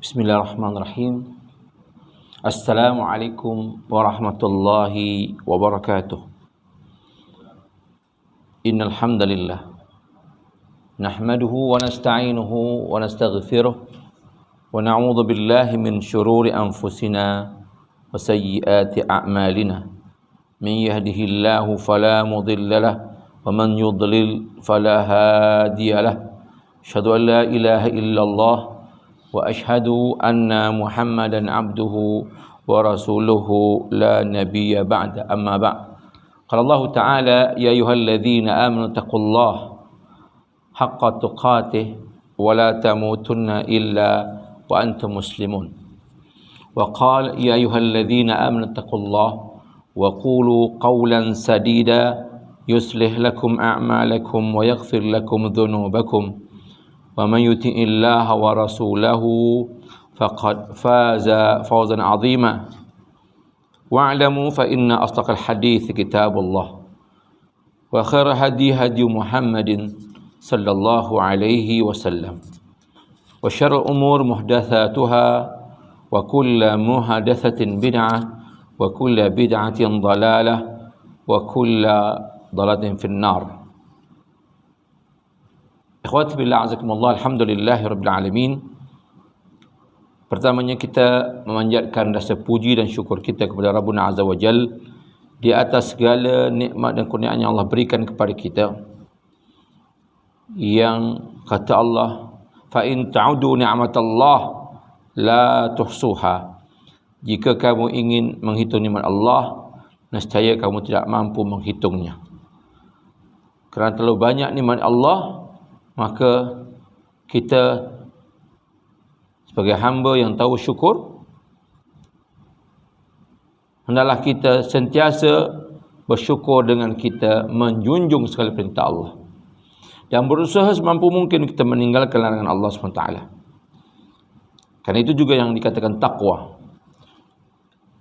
Bismillahirrahmanirrahim. Assalamualaikum warahmatullahi wabarakatuh. Innal hamdalillah nahmaduhu wa nasta'inuhu wa nastaghfiruh wa na'udzu billahi min shururi anfusina wa sayyiati a'malina. Man yahdihillahu fala mudilla lahu wa man yudlil fala hadiya lahu. Asyhadu an la ilaha illallah wa ashhadu anna Muhammadan abduhu wa rasuluhu la nabiyya ba'da, amma ba'd. Qala Allah Ta'ala, ya ayyuhalladzina amanu taqullaha haqqa tuqatih wa la tamutunna illa wa antum muslimun. Wa qala ya ayyuhalladzina amanu taqullaha wa qulu qawlan sadida yuslih lakum a'malakum wa yaghfir lakum dhunubakum. ومن يطع الله ورسوله فقد فاز فوزا عظيما واعلموا فإن أصدق الحديث كتاب الله وخير هدي محمد صلى الله عليه وسلم وشر الأمور محدثاتها وكل محدثة بدعة وكل بدعة ضلالة وكل ضلالة في النار. Ikhwati billah azakumullah, alhamdulillahirabbil alamin. Pertamanya kita memanjatkan rasa puji dan syukur kita kepada Rabbuna Azza wa Jal di atas segala nikmat dan kurniaan yang Allah berikan kepada kita. Yang kata Allah, fa in ta'udu ni'matallah la tuhsuha. Jika kamu ingin menghitung nikmat Allah, nescaya kamu tidak mampu menghitungnya. Kerana terlalu banyak nikmat Allah, maka kita sebagai hamba yang tahu syukur, hendaklah kita sentiasa bersyukur dengan kita menjunjung segala perintah Allah dan berusaha semampu mungkin kita meninggalkan larangan Allah SWT. Karena itu juga yang dikatakan taqwa.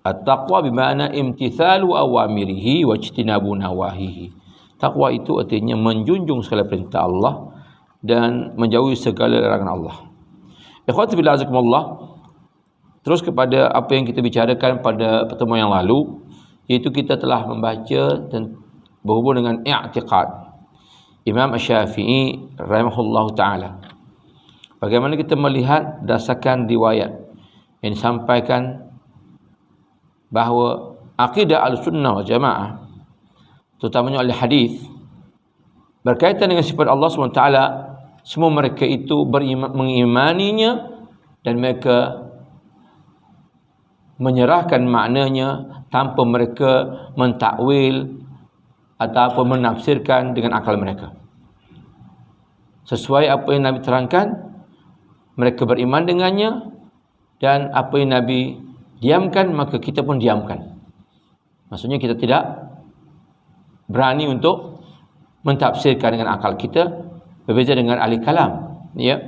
At-taqwa bermakna imtithalu awamirihi wa ijtinabu nawahihi. Taqwa itu artinya menjunjung segala perintah Allah dan menjauhi segala larangan Allah. Ikhwati billah azakumullah, terus kepada apa yang kita bicarakan pada pertemuan yang lalu, iaitu kita telah membaca dan berhubung dengan i'tiqad Imam Asy-Syafi'i rahimahullahu ta'ala. Bagaimana kita melihat berdasarkan riwayat yang disampaikan bahawa akidah al-sunnah wal jamaah, terutamanya oleh hadis, berkaitan dengan sifat Allah SWT, semua mereka itu mengimaninya dan mereka menyerahkan maknanya tanpa mereka mentakwil ataupun menafsirkan dengan akal mereka. Sesuai apa yang Nabi terangkan, mereka beriman dengannya, dan apa yang Nabi diamkan, maka kita pun diamkan. Maksudnya kita tidak berani untuk mentafsirkan dengan akal kita, berbeza dengan ahli kalam, ya.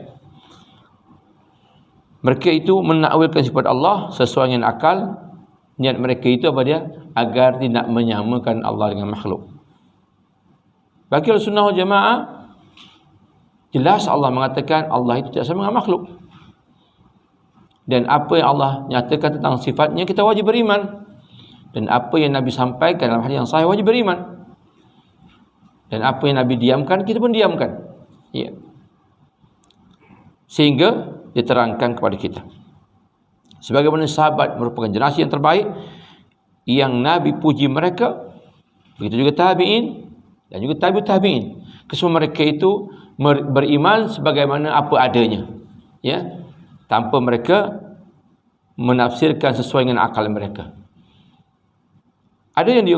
Mereka itu menakwilkan sifat Allah sesuai dengan akal. Niat mereka itu apa dia? Agar tidak menyamakan Allah dengan makhluk. Bagi Sunnah wal Jamaah, jelas Allah mengatakan Allah itu tidak sama dengan makhluk. Dan apa yang Allah nyatakan tentang sifatnya, kita wajib beriman. Dan apa yang Nabi sampaikan dalam hadis yang sahih, wajib beriman. Dan apa yang Nabi diamkan, kita pun diamkan, ya. Sehingga diterangkan kepada kita, sebagaimana sahabat merupakan generasi yang terbaik yang Nabi puji mereka, begitu juga tabi'in dan juga tabi'ut tabi'in. Kesemua mereka itu beriman sebagaimana apa adanya, ya, tanpa mereka menafsirkan sesuai dengan akal mereka. Ada yang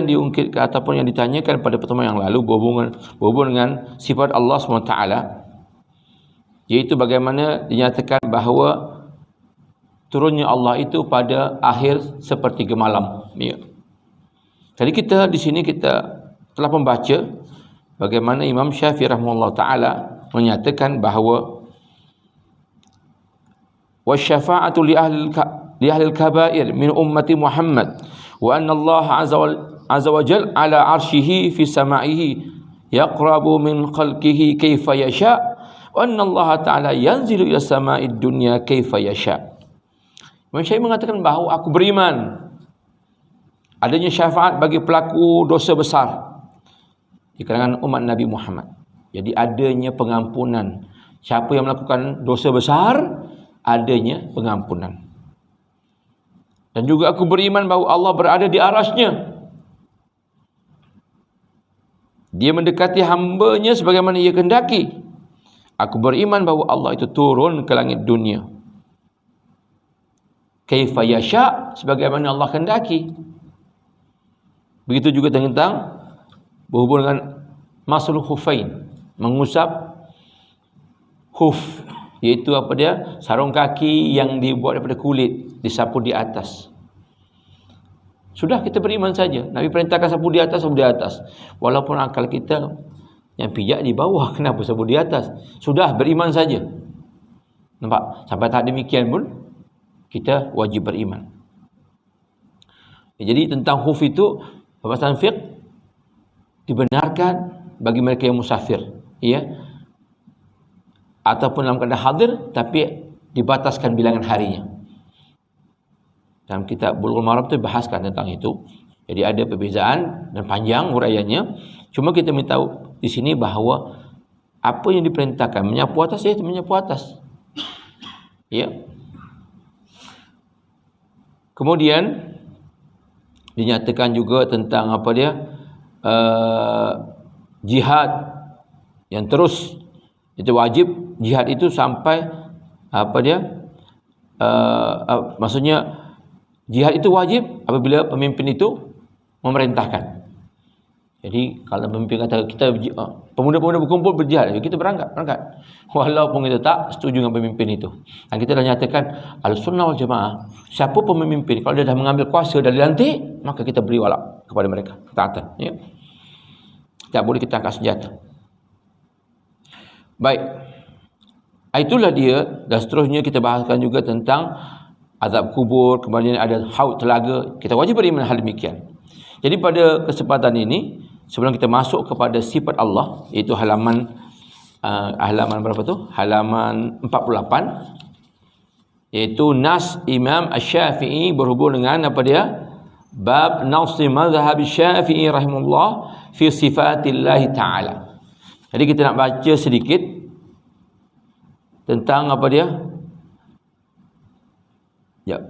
diungkit ataupun yang ditanyakan pada pertemuan yang lalu berhubung dengan sifat Allah SWT, yaitu bagaimana dinyatakan bahawa turunnya Allah itu pada akhir sepertiga malam, ya. Jadi kita di sini kita telah membaca bagaimana Imam Syafi'i rahimahullah ta'ala menyatakan bahawa wasyafa'atu li ahli al-kabair min ummati Muhammad wa anna Allah azza wa jal ala arshihi fi sama'ihi yaqrabu min khalqihi kaifa yasha wa anna Allah Ta'ala yanzilu ila sama'id dunya kaifa yasha. Imam Syafi'i mengatakan bahawa aku beriman adanya syafaat bagi pelaku dosa besar di kalangan umat Nabi Muhammad. Jadi adanya pengampunan. Siapa yang melakukan dosa besar, adanya pengampunan. Dan juga aku beriman bahawa Allah berada di arasy-Nya. Dia mendekati hamba-Nya sebagaimana Ia kehendaki. Aku beriman bahawa Allah itu turun ke langit dunia kaifa yasha, sebagaimana Allah kehendaki. Begitu juga tentang berhubung dengan masul khufain, mengusap khuf, iaitu apa dia? Sarung kaki yang dibuat daripada kulit, disapu di atas. Sudah, kita beriman saja. Nabi perintahkan sapu di atas, sapu di atas. Walaupun akal kita yang pijak di bawah, kenapa sapu di atas? Sudah, beriman saja. Nampak? Sampai tak demikian pun kita wajib beriman. Jadi tentang khuf itu, pembahasan fiqh dibenarkan bagi mereka yang musafir, ya, ataupun dalam keadaan hadir, tapi dibataskan bilangan harinya. Dalam kitab Bulughul Maram itu bahaskan tentang itu. Jadi ada perbezaan dan panjang uraiannya. Cuma kita minta tahu di sini bahawa apa yang diperintahkan menyapu atas, itu menyapu atas. Ya. Kemudian dinyatakan juga tentang apa dia? Jihad yang terus itu wajib. Jihad itu sampai apa dia? Maksudnya jihad itu wajib apabila pemimpin itu memerintahkan. Jadi kalau pemimpin kata kita pemuda-pemuda berkumpul berjihad, kita berangkat. Walaupun kita tak setuju dengan pemimpin itu. Dan kita dah nyatakan Ahlussunnah wal Jamaah, siapa pemimpin kalau dia dah mengambil kuasa dan dilantik, maka kita beri wala kepada mereka, ketaatan, ya. Tak boleh kita angkat senjata. Baik. Itulah dia, dan seterusnya kita bahaskan juga tentang azab kubur, kemudian ada haud telaga. Kita wajib beriman hal demikian. Jadi pada kesempatan ini, sebelum kita masuk kepada sifat Allah, iaitu halaman berapa tu? Halaman 48, iaitu Nas Imam Asy-Syafi'i berhubung dengan apa dia? Bab Nafsi Mazhab Syafi'i rahimahullah fi sifatillah ta'ala. Jadi kita nak baca sedikit tentang apa dia? Ya.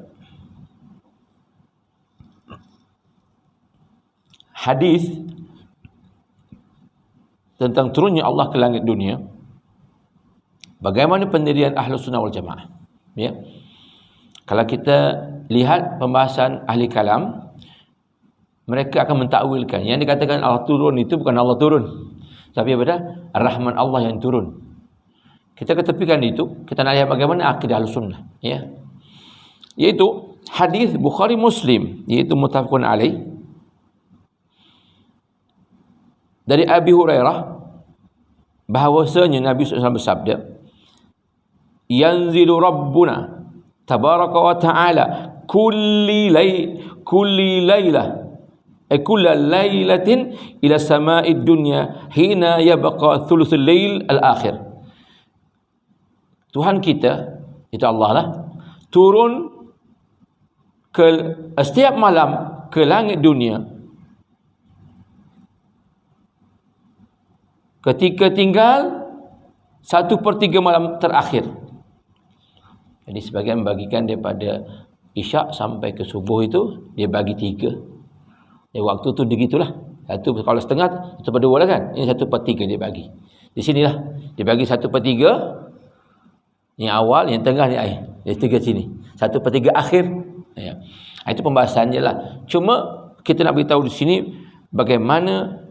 Hadis tentang turunnya Allah ke langit dunia. Bagaimana pendirian Ahlussunnah wal Jamaah? Ya. Kalau kita lihat pembahasan ahli kalam, mereka akan mentakwilkan yang dikatakan Allah turun itu bukan Allah turun, tapi apa dah? Ar-Rahman Allah yang turun. Kita ketepikan itu, kita nak lihat bagaimana akidah Ahlussunnah, ya. Yaitu hadis Bukhari Muslim, yaitu muttafaqun alaih, dari Abi Hurairah bahawasanya Nabi SAW bersabda, yanzilu Rabbuna tabaraka wa ta'ala kulli laylatin ila sama'id dunya hina yabqa thuluthul lail al-akhir. Tuhan kita, itu Allah lah, turun ke setiap malam ke langit dunia ketika tinggal 1/3 malam terakhir. Jadi sebagian membagikan daripada Isyak sampai ke subuh itu dia bagi 3. Waktu tu begitulah. Satu kalau setengah, 1/2 lah kan. Ini 1/3 dia bagi. Di sinilah dia bagi 1/3. Yang awal, yang tengah, yang akhir. Dia 3 sini. 1/3 akhir. Ya. Itu pembahasannya lah. Cuma kita nak beritahu di sini bagaimana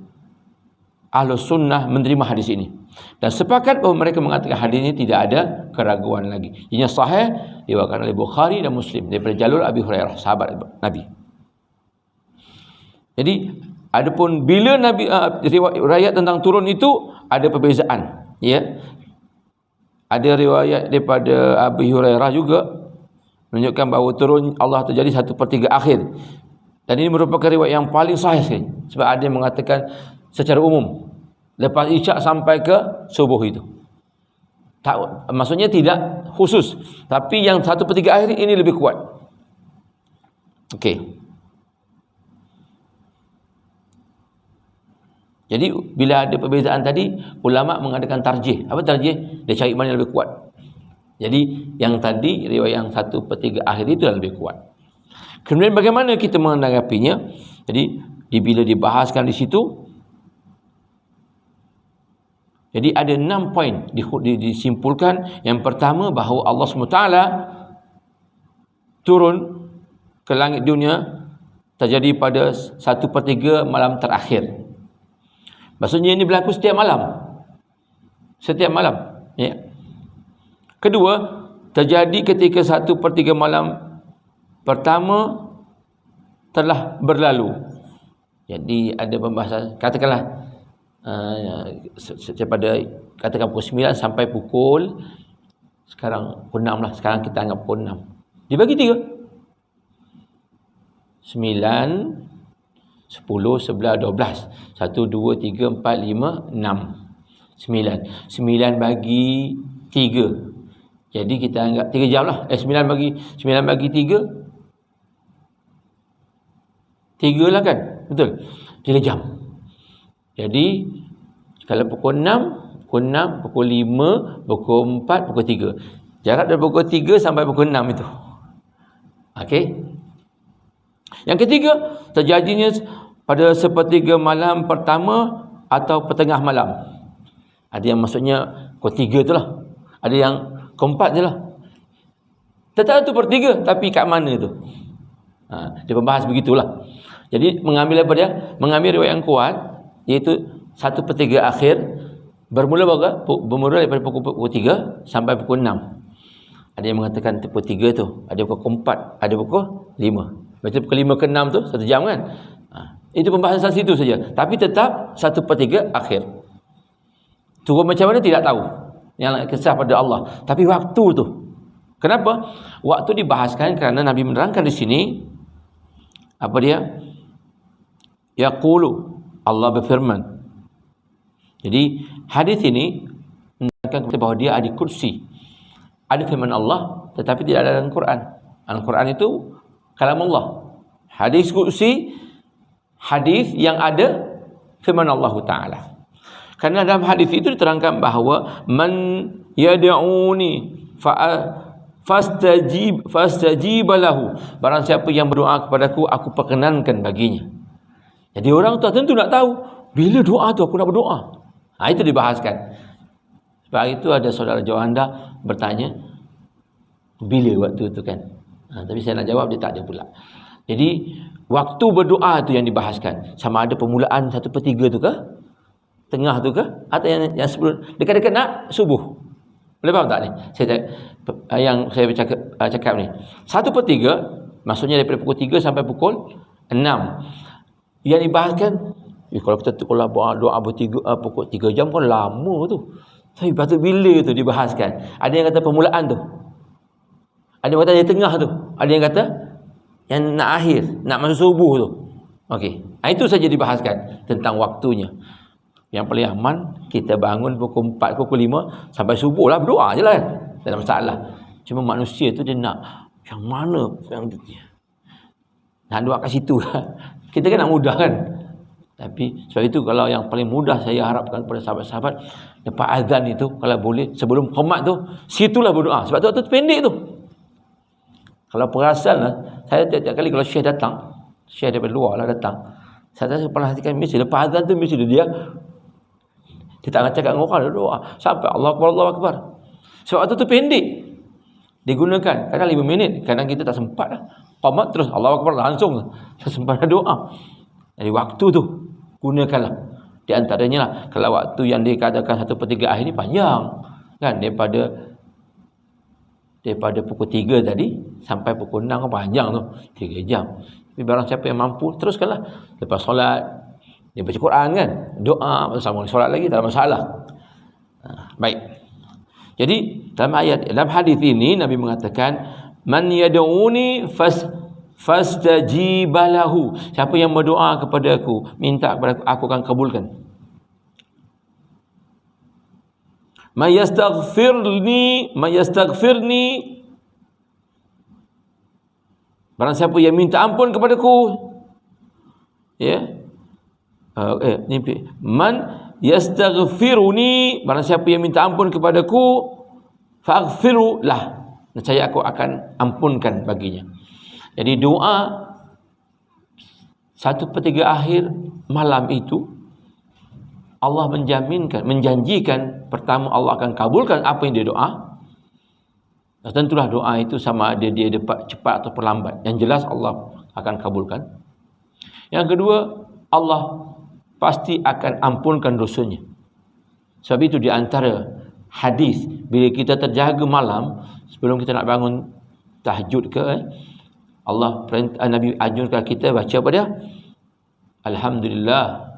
Ahlussunnah menerima hadis ini. Dan sepakat bahawa mereka mengatakan hadis ini tidak ada keraguan lagi. Ini sahih diriwayatkan oleh Bukhari dan Muslim daripada jalur Abi Hurairah, sahabat Nabi. Jadi adapun bila Nabi riwayat tentang turun itu ada perbezaan, ya. Ada riwayat daripada Abi Hurairah juga menunjukkan bahawa turun Allah terjadi 1/3 akhir. Dan ini merupakan riwayat yang paling sahih sekali. Sebab ada yang mengatakan secara umum lepas Isyak sampai ke subuh itu. Tak, maksudnya tidak khusus, tapi yang 1/3 akhir ini lebih kuat. Okey. Jadi bila ada perbezaan tadi, ulama mengadakan tarjih. Apa tarjih? Dia cari mana yang lebih kuat. Jadi yang tadi riwayat yang 1/3 akhir itu lebih kuat. Kemudian bagaimana kita menanggapinya? Jadi bila dibahaskan di situ, jadi ada 6 poin disimpulkan. Yang pertama, bahawa Allah SWT turun ke langit dunia terjadi pada 1/3 malam terakhir. Maksudnya ini berlaku setiap malam. Setiap malam. Ya. Kedua, terjadi ketika 1/3 malam pertama telah berlalu. Jadi ada pembahasan, katakanlah daripada katakan pukul 9 sampai pukul sekarang pukul 6 lah. Sekarang kita anggap pukul 6. Dibagi 3. 9, 10, 11, 12. 1, 2, 3, 4, 5, 6. 9. 9 bagi 3. Jadi kita anggap 3 jam lah. 9 bagi 3. 3 lah kan? Betul? 3 jam. Jadi kalau pukul 6, pukul 5, pukul 4, pukul 3. Jarak dari pukul 3 sampai pukul 6 itu. Okey? Yang ketiga, terjadinya pada 1/3 malam pertama atau pertengah malam. Ada yang maksudnya pukul 3 tu lah. Ada yang keempat je lah. Tetap tu 1/3, tapi kat mana tu? Dia membahas begitulah. Jadi mengambil riwayat yang kuat, iaitu 1/3 akhir, bermula daripada pukul 3 sampai pukul 6. Ada yang mengatakan pukul 3 tu, ada pukul 4, ada pukul 5. Macam pukul 5 ke 6 tu 1 jam kan? Itu pembahasan situ saja. Tapi tetap 1/3 akhir. Turun macam mana tidak tahu. Yang kisah pada Allah. Tapi waktu tu. Kenapa? Waktu dibahaskan kerana Nabi menerangkan di sini. Apa dia? Yaqulu, Allah berfirman. Jadi hadis ini menerangkan bahawa dia ada kursi. Ada firman Allah, tetapi tidak ada dalam Quran. Al-Quran itu kalam Allah. Hadis kursi, hadis yang ada firman Allah Ta'ala. Kerana dalam hadis itu diterangkan bahawa man yad'uni fastajib lahu. Barang siapa yang berdoa kepadaku, aku perkenankan baginya. Jadi orang tu tentu nak tahu bila doa tu aku nak berdoa. Itu dibahaskan. Sebab itu ada saudara jawab anda bertanya bila waktu tu kan. Tapi saya nak jawab dia tak ada pula. Jadi waktu berdoa tu yang dibahaskan. Sama ada permulaan 1/3 tu ke? Tengah tu ke? Atau yang sebelum dekat-dekat nak subuh. Boleh faham tak ni? Yang saya cakap ni. 1/3 maksudnya daripada pukul 3 sampai pukul 6. Yang dibahaskan, kalau kita doa pukul 3 jam kan lama tu. Tapi patut bila tu dibahaskan. Ada yang kata permulaan tu. Ada yang kata yang tengah tu. Ada yang kata yang nak akhir, nak masuk subuh tu. Okey. Itu saja dibahaskan tentang waktunya. Yang paling aman kita bangun pukul 4, pukul 5 sampai subuh lah, berdoa je lah kan. Tak ada masalah. Cuma manusia tu dia nak yang mana yang nak doa kat situ lah. Kita kan nak mudah kan. Tapi sebab itu kalau yang paling mudah saya harapkan kepada sahabat-sahabat, lepas azan itu kalau boleh sebelum qomat tu situlah berdoa. Sebab tu waktu tu pendek tu. Kalau perasan lah, saya tiap-tiap kali kalau syekh datang, syekh daripada luar lah datang, saya perhatikan mesti lepas azan tu mesti dia tak cakap dengan orang, dia doa sampai Allah Akbar, Allah Akbar. Sebab waktu tu pendek digunakan, kadang 5 minit, kadang kita tak sempat lah. Qomat terus Allah Akbar langsung tak sempat doa. Jadi waktu tu gunakanlah. Di antaranya lah, kalau waktu yang dikatakan 1/3 akhir ni panjang kan, daripada pukul 3 tadi sampai pukul 6 kan panjang tu, 3 jam. Tapi barang siapa yang mampu, teruskanlah. Lepas solat dia baca Quran kan, doa, sama solat lagi tak ada masalah. Baik. Jadi dalam hadis ini Nabi mengatakan man yad'uni fastajib lahu. Siapa yang berdoa kepada aku, minta kepada aku akan kabulkan. Mayastaghfirni, barang siapa yang minta ampun kepadaku, ya. Man yastaghfiruni, barang siapa yang minta ampun kepadaku, faghfiru lah, nescaya aku akan ampunkan baginya. Jadi doa 1/3 akhir malam itu Allah menjanjikan, pertama Allah akan kabulkan apa yang dia doa. Dan tentulah doa itu sama ada dia cepat atau lambat, yang jelas Allah akan kabulkan. Yang kedua, Allah pasti akan ampunkan dosanya. Sebab itu di antara hadis, bila kita terjaga malam sebelum kita nak bangun tahajud ke, Allah Nabi anjurkan kita baca apa dia? Alhamdulillah,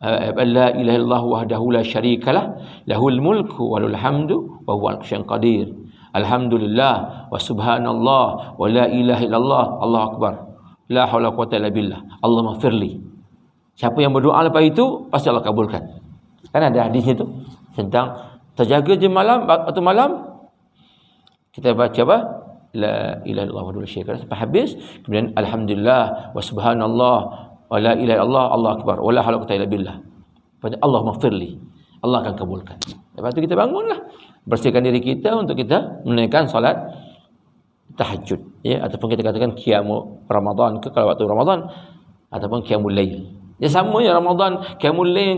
la ilaha illallah wahdahu la syarikalah, lahul mulku wa lahul hamdu wa huwa al-qayyum qadir. Alhamdulillah wa subhanallah wa la ilaha illallah, Allahu akbar, la haula wa quwwata illa billah, Allahumma firli. Siapa yang berdoa lepas itu pasti Allah kabulkan. Kan ada hadis itu tentang terjaga je malam atau malam kita baca apa? La ilaha illallah wa la syarika lahu, sampai habis. Kemudian alhamdulillah wa subhanallah wa la ilaha illallah, Allahu akbar, wa la haula wa quwwata illa billah. Allahumma firli, Allah akan kabulkan. Lepas tu kita bangunlah, bersihkan diri kita untuk kita menunaikan solat tahajud, ya, ataupun kita katakan qiyamul Ramadan ke kalau waktu Ramadan, ataupun qiyamul lail. Ya sama ya, Ramadan, qiyamul lail,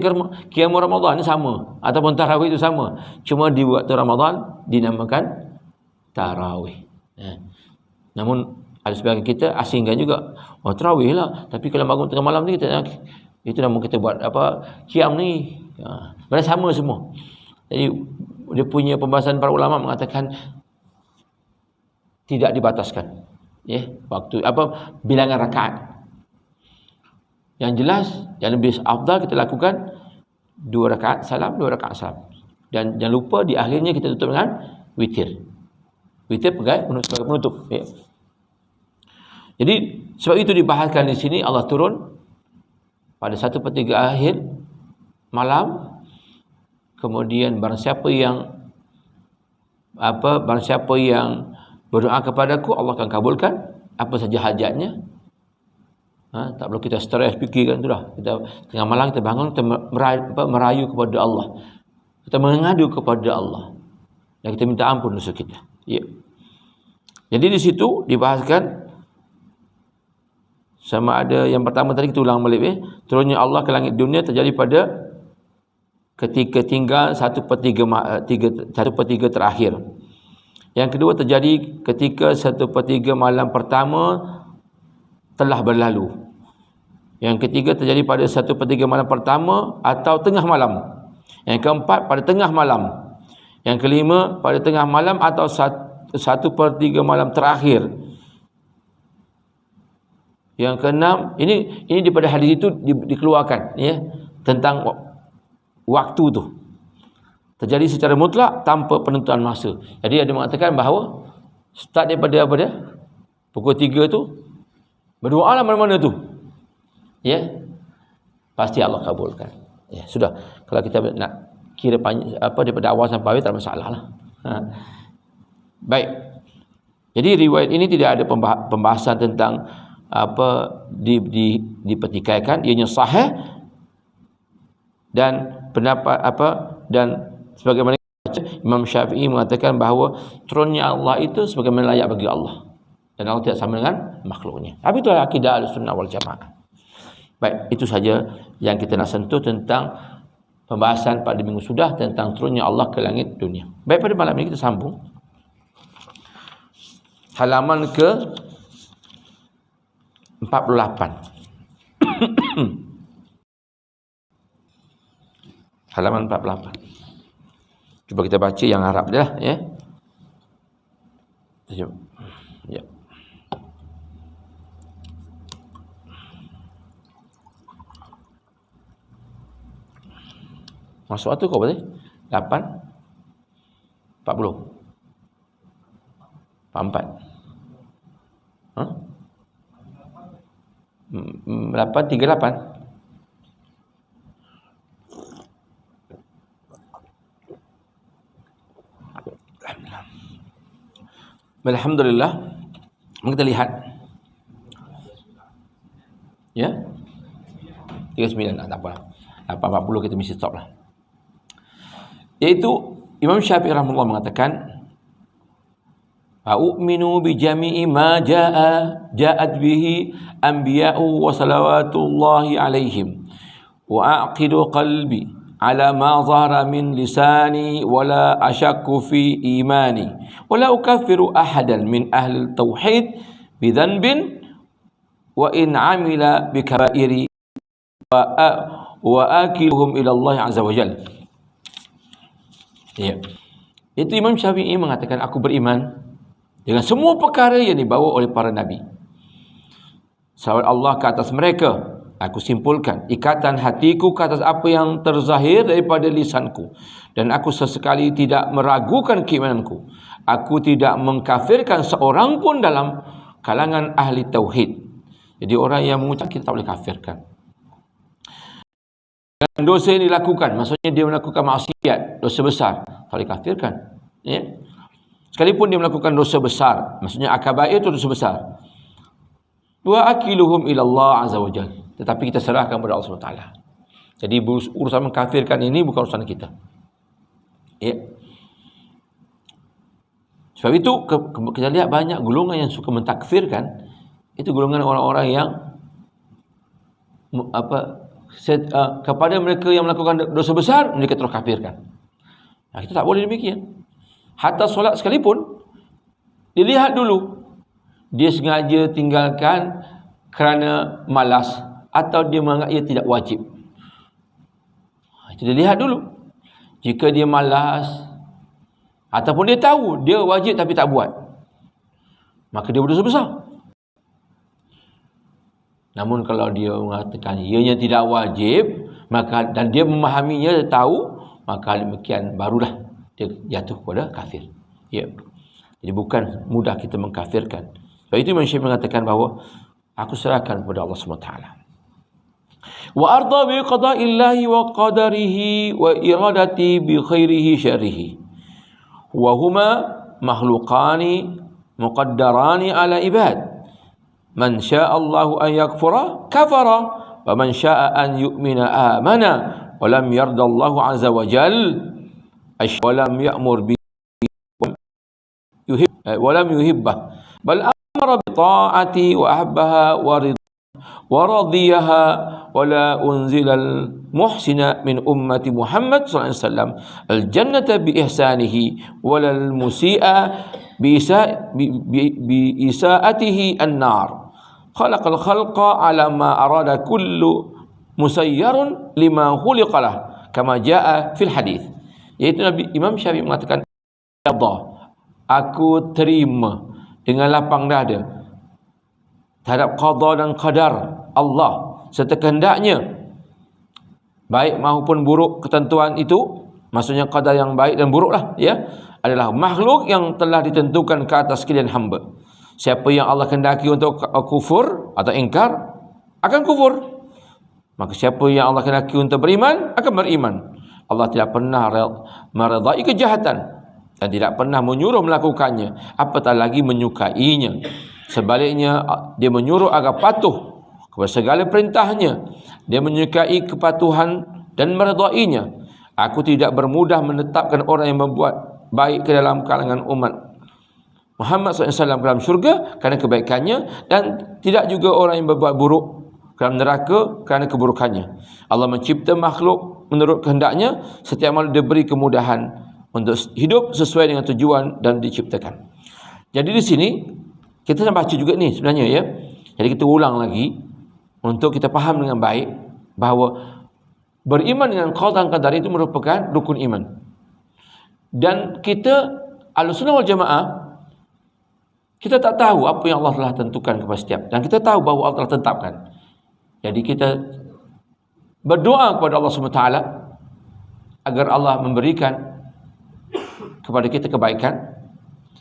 qiyamul Ramadan ni sama, ataupun tarawih itu sama. Cuma di waktu Ramadan dinamakan tarawih. Ya. Namun ada sebagian kita asingkan juga, oh tarawih lah, tapi kalau bangun tengah malam ni kita itu nama kita buat apa, qiyam ni. Ya. Sama semua. Jadi dia punya pembahasan para ulama mengatakan tidak dibataskan, ya, waktu apa bilangan rakaat. Yang jelas, yang lebih afdal kita lakukan 2 rakaat salam, 2 rakaat salam. Dan jangan lupa di akhirnya kita tutup dengan witir. Witir sebagai penutup. Ya. Jadi sebab itu dibahaskan di sini Allah turun pada 1/3 akhir malam. Kemudian barang siapa yang berdoa kepadaku, Allah akan kabulkan apa saja hajatnya. Tak perlu kita stres fikirkan itulah. Kita tengah malam kita bangun, kita merayu kepada Allah. Kita mengadu kepada Allah. Dan kita minta ampun dosa kita. Ya. Jadi di situ dibahaskan sama ada yang pertama tadi kita ulang balik, turunnya Allah ke langit dunia terjadi pada ketika tinggal 1/3 terakhir. Yang kedua terjadi ketika 1/3 malam pertama telah berlalu. Yang ketiga terjadi pada 1/3 malam pertama atau tengah malam. Yang keempat pada tengah malam. Yang kelima pada tengah malam atau 1/3 malam terakhir. Yang keenam, ini daripada hadis itu dikeluarkan, ya, tentang waktu tu terjadi secara mutlak tanpa penentuan masa. Jadi ada mengatakan bahawa start daripada apa dia? Pukul 3 tu berdoa lah mana-mana tu. Ya. Pasti Allah kabulkan. Ya, sudah. Kalau kita nak kira daripada awal sampai akhir tak ada masalah lah. Baik. Jadi riwayat ini tidak ada pembahasan tentang dipertikaikan, ianya sahih, dan pendapat dan sebagaimana Imam Syafi'i mengatakan bahawa turunnya Allah itu sebagaimana layak bagi Allah, dan Allah tidak sama dengan makhluknya. Tapi itulah akidah Ahlussunnah wal Jamaah. Baik, itu saja yang kita nak sentuh tentang pembahasan pada minggu sudah tentang turunnya Allah ke langit dunia. Baik, pada malam ini kita sambung halaman ke 48. Halaman 48. Cuba kita baca yang Arab dia lah, ya. Ya. Masuk tu kau berarti 8 40 44. 838. Alhamdulillah. Kita lihat. Ya. 39 tak apalah. 840 kita mesti stop lah. Yaitu Imam Syafi'i rahimahullah mengatakan, "A'u'minu bi jami'i ma ja'at bihi anbiya'u wa salawatullahi alaihim wa aqidu qalbi ala ma zahara min lisani wa la ashakku fi imani wa la ukaffiru ahadan min ahli tauhid bi dhanbin wa in amila bi kabairi wa akiluhum ila Allah azza wa jalla." Ya. Itu Imam Syafi'i mengatakan, aku beriman dengan semua perkara yang dibawa oleh para nabi. Salawat Allah ke atas mereka. Aku simpulkan ikatan hatiku ke atas apa yang terzahir daripada lisanku, dan aku sesekali tidak meragukan keimananku. Aku tidak mengkafirkan seorang pun dalam kalangan ahli tauhid. Jadi orang yang mengucap kita tak boleh kafirkan. Dan dosa yang dilakukan, maksudnya dia melakukan maksiat, dosa besar, tak boleh kafirkan. Ya. Sekalipun dia melakukan dosa besar, maksudnya akabair itu dosa besar. Wa akiluhum ila Allah azza wa jalla. Tetapi kita serahkan kepada Allah SWT. Jadi urusan mengkafirkan ini bukan urusan kita. Ya. Sebab itu kita lihat banyak golongan yang suka mentakfirkan. Itu golongan orang-orang yang kepada mereka yang melakukan dosa besar, mereka terus kafirkan. Nah, kita tak boleh demikian. Hatta solat sekalipun, dilihat dulu dia sengaja tinggalkan kerana malas atau dia menganggap ia tidak wajib. Itu dilihat dulu. Jika dia malas ataupun dia tahu dia wajib tapi tak buat, maka dia berdosa besar. Namun kalau dia mengatakan ianya tidak wajib, maka dan dia memahaminya, dia tahu, maka demikian barulah dia jatuh kepada kafir. Ya. Jadi bukan mudah kita mengkafirkan. Sebab itu Imam Syafi'i mengatakan bahawa aku serahkan kepada Allah SWT. Wa arda bi qada'illahi wa qadarihi wa iradati bi khairihi syarrihi. Wa huma makhluqani muqaddarani ala ibad. Man syaa Allahu an yakfura kafara wa man syaa an yu'mina amana wa lam yarda Allahu azza wa jalla wa lam ya'mur bi wa lam yuhibbah bal amara bi ta'ati wa ahabbaha wa radiyaha wa la unzila al muhsina min ummati Muhammad sallallahu alaihi wasallam al jannata bi ihsanihi wa lal musii'a bi isaatihi an-nar. Khalaqal khalqa ala ma arada kullu musayyarun lima khuliqalah kama jaa fil hadis. Iaitu Nabi Imam Syafi'i mengatakan, Allah, aku terima dengan lapang dada terhadap qada dan qadar Allah serta kehendaknya, baik maupun buruk ketentuan itu, maksudnya qadar yang baik dan buruk lah, ya, adalah makhluk yang telah ditentukan ke atas sekalian hamba. Siapa yang Allah kehendaki untuk kufur atau ingkar akan kufur. Maka siapa yang Allah kehendaki untuk beriman akan beriman. Allah tidak pernah meredai kejahatan dan tidak pernah menyuruh melakukannya, apatah lagi menyukainya. Sebaliknya, dia menyuruh agar patuh kepada segala perintahnya. Dia menyukai kepatuhan dan meredainya. Aku tidak bermudah menetapkan orang yang membuat baik ke dalam kalangan umat Muhammad SAW dalam syurga kerana kebaikannya, dan tidak juga orang yang berbuat buruk dalam neraka kerana keburukannya. Allah mencipta makhluk menurut kehendaknya. Setiap makhluk diberi kemudahan untuk hidup sesuai dengan tujuan dan diciptakan. Jadi di sini kita nak baca juga ni sebenarnya, ya. Jadi kita ulang lagi untuk kita faham dengan baik bahawa beriman dengan qada dan qadar itu merupakan rukun iman. Dan kita Ahlussunnah wal Jamaah, kita tak tahu apa yang Allah telah tentukan kepada setiap, dan kita tahu bahawa Allah telah tetapkan. Jadi kita berdoa kepada Allah SWT agar Allah memberikan kepada kita kebaikan.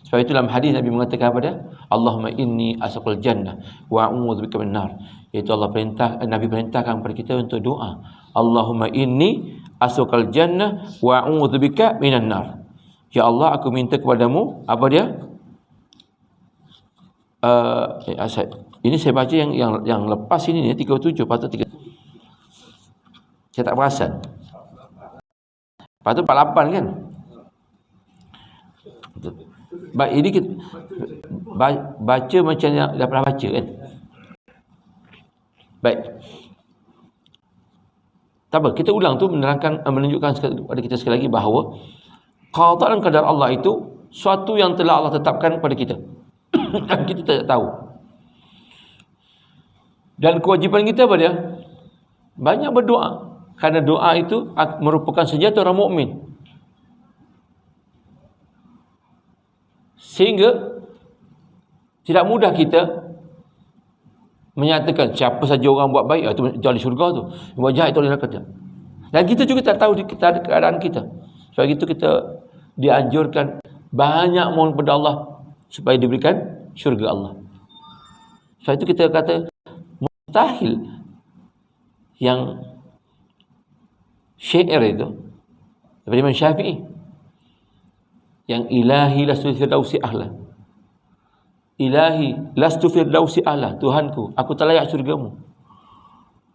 Sebab itu dalam hadis Nabi mengatakan kepada Allahumma inni asqal jannah wa a'udzubika minan nar. Iaitu Nabi perintahkan kepada kita untuk doa, Allahumma inni asqal jannah wa a'udzubika minan nar. Ya Allah, aku minta kepadamu apa dia? Ini saya baca yang lepas ini ni 37, patut 3. Saya tak perasan. Patut 48 kan? Baik, ini kita baca macam yang dah pernah baca kan? Baik. Tak apa, kita ulang tu menunjukkan kepada kita sekali lagi bahawa qada dan qadar Allah itu suatu yang telah Allah tetapkan kepada kita. Dan kita tidak tahu. Dan kewajipan kita apa dia? Banyak berdoa. Kerana doa itu merupakan senjata orang mukmin. Sehingga tidak mudah kita menyatakan siapa saja orang buat baik itu ahli syurga tu, buat jahat itu ahli neraka. Dan kita juga tak tahu keadaan kita. Sebab itu kita dianjurkan banyak mohon kepada Allah supaya diberikan syurga Allah. Sebab itu kita kata mustahil yang syair itu daripada Imam Syafi'i yang ilahi lastu firdausi ahla, ilahi lastu firdausi ahla, Tuhanku aku tak layak syurgamu.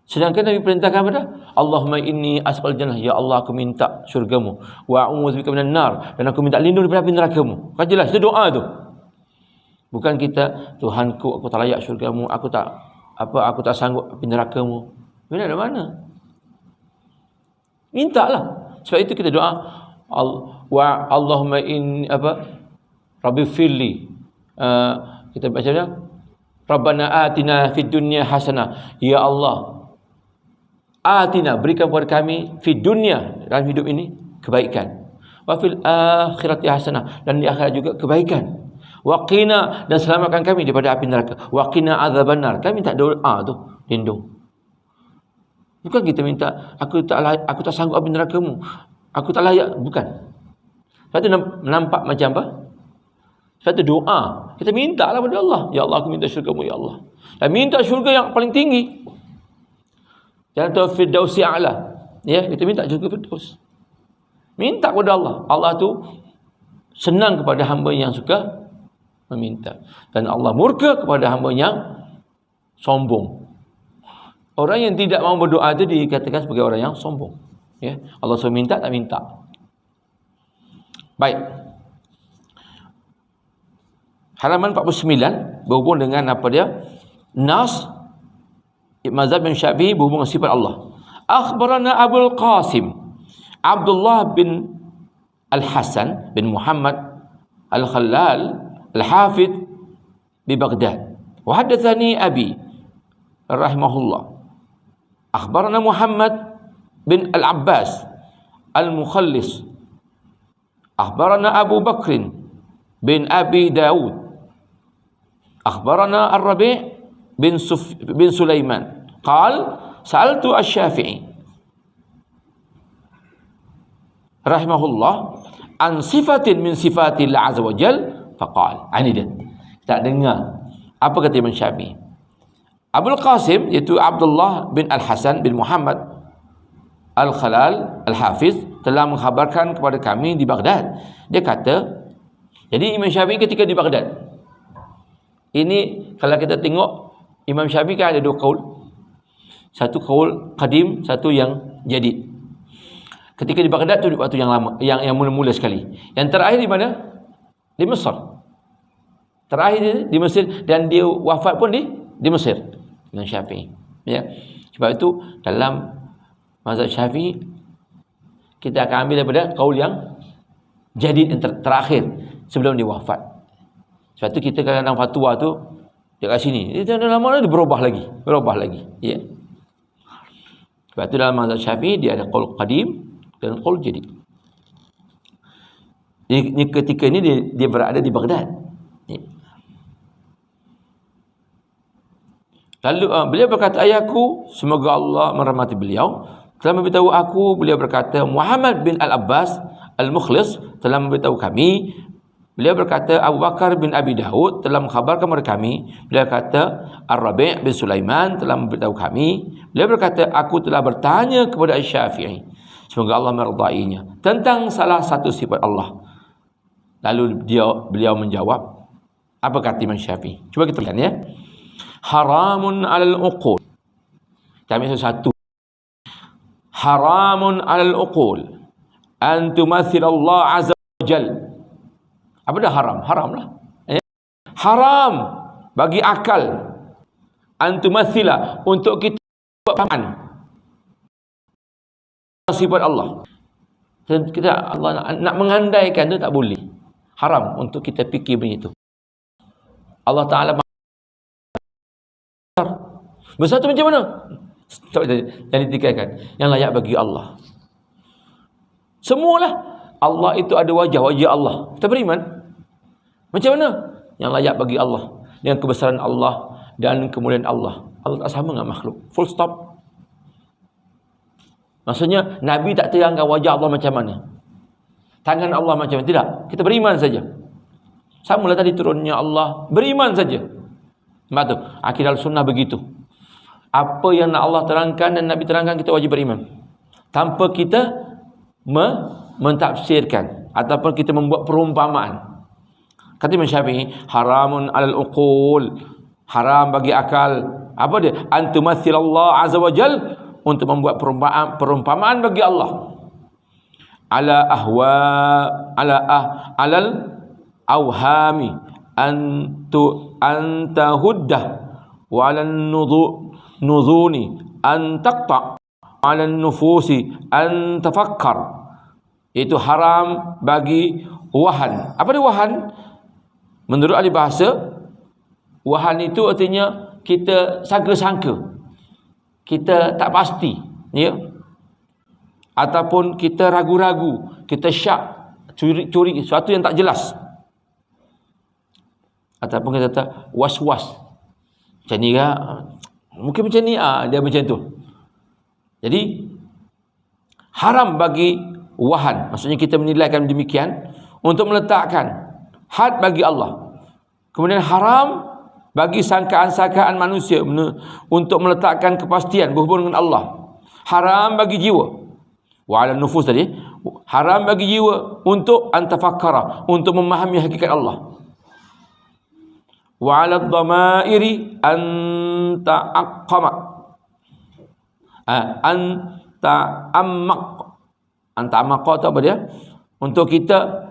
Sedangkan Nabi perintahkan pada Allahumma inni as'al jannah, ya Allah aku minta syurgamu, wa a'udzubika minan nar, dan aku minta lindung daripada api nerakamu. Kan jelas itu doa tu. Bukan kita Tuhanku aku tak layak syurgamu, aku tak sanggup api nerakamu. Bila ada mana? Mintalah. Sebab itu kita doa wa Allahumma in Rabbi firli. Kita baca dia Rabbana atina fid dunya hasanah. Ya Allah, atina berikan kepada kami fid dunya, dalam hidup ini kebaikan. Wa fil akhirati hasanah, dan di akhirat juga kebaikan. Wa qina, dan selamatkan kami daripada api neraka. Wa qina adzabannar. Kami tak doa tu lindung. Bukan kita minta aku tak sanggup api nerakamu, aku tak layak, bukan. Sebab tu nampak macam apa? Sebab tu doa kita minta lah pada Allah, ya Allah aku minta syurgamu ya Allah, dan minta syurga yang paling tinggi. Jangan tahu firdausi a'la, ya, kita minta syurga firdaus. Minta kepada Allah. Allah tu senang kepada hamba yang suka meminta, dan Allah murka kepada hamba yang sombong. Orang yang tidak mau berdoa itu dikatakan sebagai orang yang sombong. Ya, Allah suruh minta tak minta. Baik. Halaman 49 berhubung dengan apa dia? Nas mazhab bin Syafi'i berhubung dengan sifat Allah. Akhbarana Abul Qasim Abdullah bin Al-Hasan bin Muhammad Al-Khallal Al-Hafidh di Baghdad. Wa haddatsani abi rahimahullah. Akhbarana Muhammad bin Al-Abbas Al-Mukhallis. Akhbarana Abu Bakr bin Abi Daud. Akhbarana Ar-Rabi' bin Sulaiman. Qal sa'altu Asy-Syafi'i rahimahullah an sifatin min sifatillah azza wa jal faqal. Ini dia. Kita dengar apa kata Imam Syafi'i. Abul Qasim iaitu Abdullah bin Al-Hasan bin Muhammad Al-Khalal Al-Hafiz telah mengkhabarkan kepada kami di Baghdad. Dia kata, jadi Imam Syafi'i ketika di Baghdad, ini kalau kita tengok Imam Syafi'i kan ada dua qaul. Satu qaul qadim, satu yang jadid. Ketika di Baghdad tu waktu yang lama, yang mula-mula sekali. Yang terakhir di mana? Di Mesir. Terakhir di Mesir, dan dia wafat pun di Mesir. Imam Syafi'i. Ya. Sebab itu dalam mazhab Syafi'i kita akan ambil daripada qaul yang jadid, yang terakhir sebelum dia wafat. Sebab itu kita kadang-kadang fatwa tu dekat sini, dia lama dia berubah lagi. Ya. Sebab itu dalam mazhab Syafi'i dia ada qaul qadim dan qaul jadid. Ini ketika ini dia berada di Baghdad. Ya. Lalu beliau berkata, ayahku semoga Allah merahmati beliau telah memberitahu aku, beliau berkata Muhammad bin Al-Abbas Al-Mukhlis telah memberitahu kami. Beliau berkata Abu Bakar bin Abi Daud telah mengkhabarkan kepada kami. Beliau kata Ar-Rabi' bin Sulaiman telah memberitahu kami. Beliau berkata aku telah bertanya kepada Asy-Syafi'i, semoga Allah meridainya, tentang salah satu sifat Allah. Lalu beliau menjawab, Apa kata Imam Syafi'i? Cuba kita lihat ya. Haramun 'alal uqul. Kita ambil satu. Haramun 'alal uqul an tumathil Allah azza wa jal. Apa dah haram? Haram lah. Haram bagi akal an tumathila, untuk kita buat paman sifat Allah. Kita Allah nak mengandaikan tu tak boleh. Haram untuk kita fikir begitu. Allah Ta'ala besar tu macam mana? Yang ditikaikan, yang layak bagi Allah. Semualah. Allah itu ada wajah Allah. Kita beriman. Macam mana? Yang layak bagi Allah, dengan kebesaran Allah dan kemuliaan Allah. Allah tak sama dengan makhluk. Full stop. Maksudnya Nabi tak terangkan wajah Allah macam mana, tangan Allah macam mana. Tidak. Kita beriman saja. Samalah tadi turunnya Allah. Beriman saja. Sebab tu akidah sunnah begitu. Apa yang Allah terangkan dan Nabi terangkan, kita wajib beriman, tanpa kita mentafsirkan ataupun kita membuat perumpamaan. Kata Imam Syafi'i, haramun 'alal uqul, haram bagi akal. Apa dia? Antumathil Allah azza wa jal, untuk membuat perumpamaan bagi Allah. Alal awhami anta huddah wa 'alal nuzuni an taqta, 'alal nufusi an tafakkar. Itu haram bagi wahan. Apa dia wahan? Menurut ahli bahasa, wahan itu artinya kita sangka-sangka, kita tak pasti, ya, ataupun kita ragu-ragu, kita syak, curi sesuatu yang tak jelas, ataupun kita kata was-was, macam ni ke, mungkin macam ni, dia macam tu. Jadi haram bagi wahan, maksudnya kita menilaikan demikian untuk meletakkan had bagi Allah. Kemudian haram bagi sangkaan-sangkaan manusia untuk meletakkan kepastian berhubung dengan Allah. Haram bagi jiwa. Wa 'ala nufus tadi, haram bagi jiwa untuk antafakkara, untuk memahami hakikat Allah. Wa 'ala dhamairi anta'aqqama, anta'ammaq tu apa dia? Untuk kita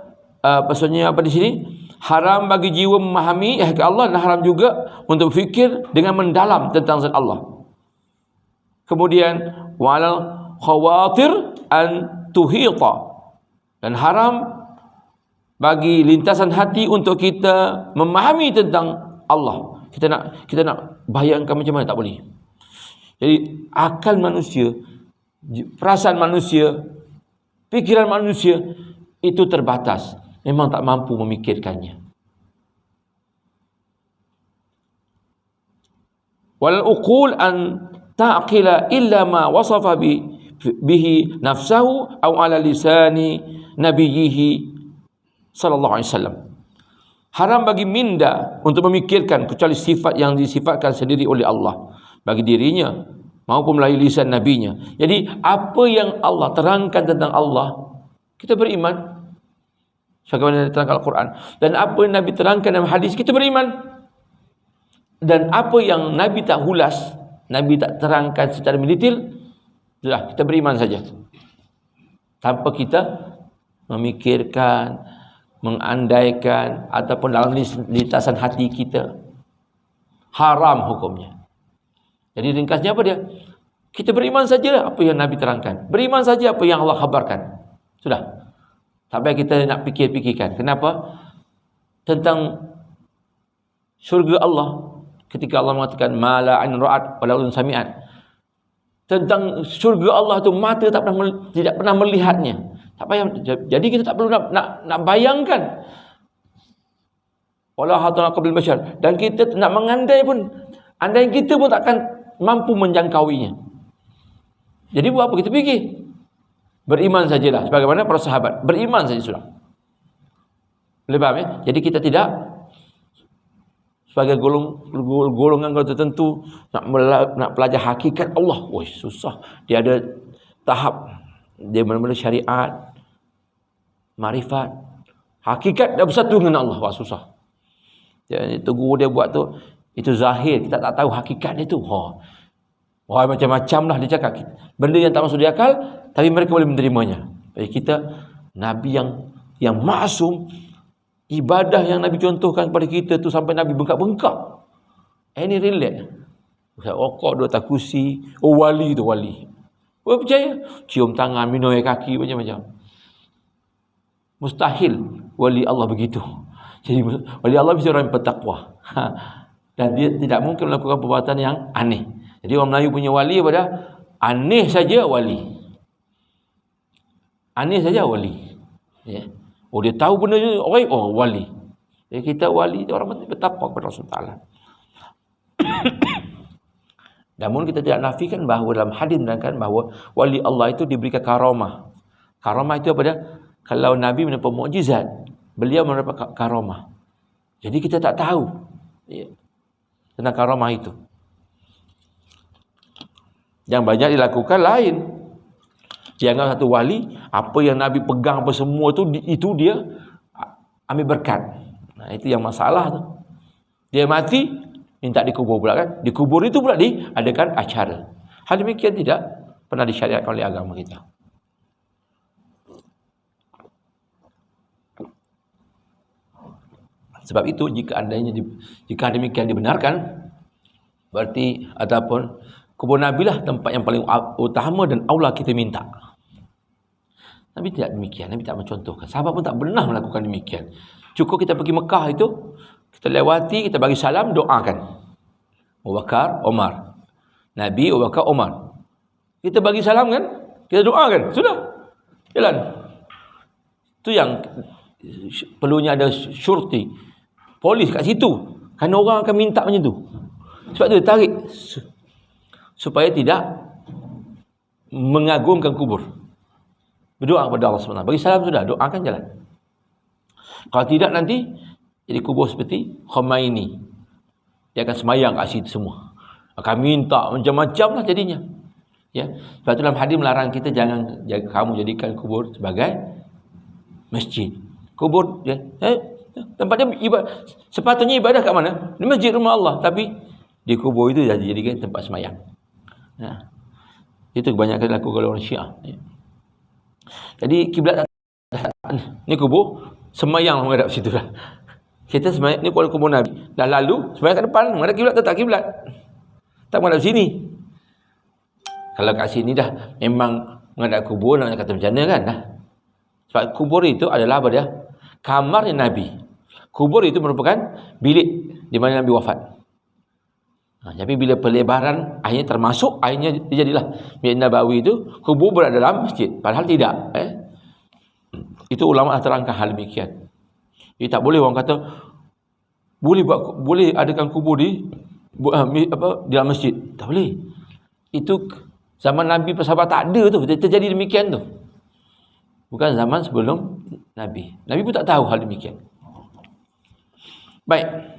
maksudnya apa di sini? Haram bagi jiwa memahami hakikat Allah, dan haram juga untuk fikir dengan mendalam tentang zat Allah. Kemudian walal khawatir an tuhita, dan haram bagi lintasan hati untuk kita memahami tentang Allah. Kita nak bayangkan macam mana, tak boleh. Jadi akal manusia, perasaan manusia, fikiran manusia itu terbatas. Memang tak mampu memikirkannya. Wal uqul an ta'qila illa ma wasafa bihi nafsahu aw ala lisani nabiyhi sallallahu alaihi wasallam. Haram bagi minda untuk memikirkan kecuali sifat yang disifatkan sendiri oleh Allah bagi dirinya maupun melalui lisan nabinya. Jadi apa yang Allah terangkan tentang Allah, kita beriman sebagaimana diterangkan Al-Quran, dan apa yang Nabi terangkan dalam hadis, kita beriman. Dan apa yang Nabi tak hulas, Nabi tak terangkan secara mendetail, sudah kita beriman saja, tanpa kita memikirkan, mengandaikan, ataupun dalam lintasan hati kita. Haram hukumnya. Jadi ringkasnya apa dia? Kita beriman saja apa yang Nabi terangkan, beriman saja apa yang Allah khabarkan. Sudah. Tak payah kita nak fikir-fikirkan. Kenapa? Tentang syurga Allah, ketika Allah mengatakan mala ain ra'at wala udhun sami'at. Tentang syurga Allah tu mata tidak pernah melihatnya. Tak payah. Jadi kita tak perlu nak bayangkan. Wala hatana qabil bashar. Dan kita nak mengandai pun, andai kita pun takkan mampu menjangkauinya. Jadi buat apa kita fikir? Beriman sajalah, sebagaimana para sahabat beriman saja sudah. Boleh faham ya? Jadi kita tidak sebagai golongan tertentu nak belajar hakikat Allah. Wah, susah. Dia ada tahap, dia mula-mula syariat, marifat, hakikat dah bersatu dengan Allah. Wah, susah. Itu guru dia buat tu, itu zahir, kita tak tahu hakikat dia tu. Wah, macam-macam lah dia cakap. Benda yang tak masuk di akal, tapi mereka boleh menerimanya. Jadi kita, Nabi yang maksum, ibadah yang Nabi contohkan kepada kita tu sampai Nabi bengkak-bengkak. Ini relate. Rokok dua takusi, wali tu wali. Oh, percaya? Cium tangan, minum air kaki, macam-macam. Mustahil wali Allah begitu. Jadi wali Allah mesti orang yang bertakwa. Dan dia tidak mungkin melakukan perbuatan yang aneh. Jadi orang Melayu punya wali pada aneh saja wali. Aneh saja wali. Ya. Oh, dia tahu benda tu, wali. Jadi kita wali, orang bertakwa kepada Allah Taala. Namun kita tidak nafikan bahawa dalam hadis menerangkan bahawa wali Allah itu diberikan karamah. Karamah itu apa dia? Kalau Nabi mendapat mukjizat, beliau mendapat karamah. Jadi kita tak tahu tentang karamah itu. Yang banyak dilakukan lain. Jangan satu wali, apa yang Nabi pegang apa semua itu dia ambil berkat. Nah, itu yang masalah tu. Dia mati, minta dikubur pula kan. Dikubur itu pula diadakan acara. Hal demikian tidak pernah disyariatkan oleh agama kita. Sebab itu jika demikian dibenarkan, berarti ataupun kubur Nabi lah tempat yang paling utama dan aula kita minta. Nabi tidak demikian. Nabi tak mencontohkan. Sahabat pun tak pernah melakukan demikian. Cukup kita pergi Mekah itu, kita lewati, kita bagi salam, doakan. Abu Bakar, Umar. Nabi, Abu Bakar, Umar. Kita bagi salam kan, kita doakan. Sudah. Jalan. Itu yang perlunya ada syurti. Polis kat situ. Kerana orang akan minta macam tu. Sebab tu dia tarik. Supaya tidak mengagungkan kubur. Berdoa kepada Allah SWT. Bagi salam sudah, doakan jalan. Kalau tidak nanti jadi kubur seperti Khomeini. Dia akan semayang kat situ semua. Akan minta macam-macam lah jadinya. Ya. Sebab tu dalam hadis melarang kita jangan kamu jadikan kubur sebagai masjid. Kubur tempatnya ibadah. Sepatutnya ibadah kat mana? Di masjid rumah Allah. Tapi di kubur itu jadikan tempat semayang. Ya. Itu kebanyakan dilakukan oleh orang Syiah. Ya. Jadi kiblat ni kubur, semayang menghadap situ dah. Kita semayang ni kubur Nabi. Dah lalu semayang kat depan, menghadap kiblat atau tak kiblat. Tak menghadap sini. Kalau kat sini dah memang menghadap kubur, nak kata macam mana kan dah. Sebab kubur itu adalah apa dia? Kamarnya Nabi. Kubur itu merupakan bilik di mana Nabi wafat. Tapi bila pelebaran akhirnya termasuk, akhirnya jadilah Masjid Nabawi itu kubur berada dalam masjid. Padahal tidak. Itu ulama terangkan hal demikian. Jadi tak boleh orang kata boleh adakan kubur di dalam masjid. Tak boleh. Itu zaman Nabi sahabat tak ada tu, terjadi demikian tu. Bukan zaman sebelum Nabi. Nabi pun tak tahu hal demikian. Baik.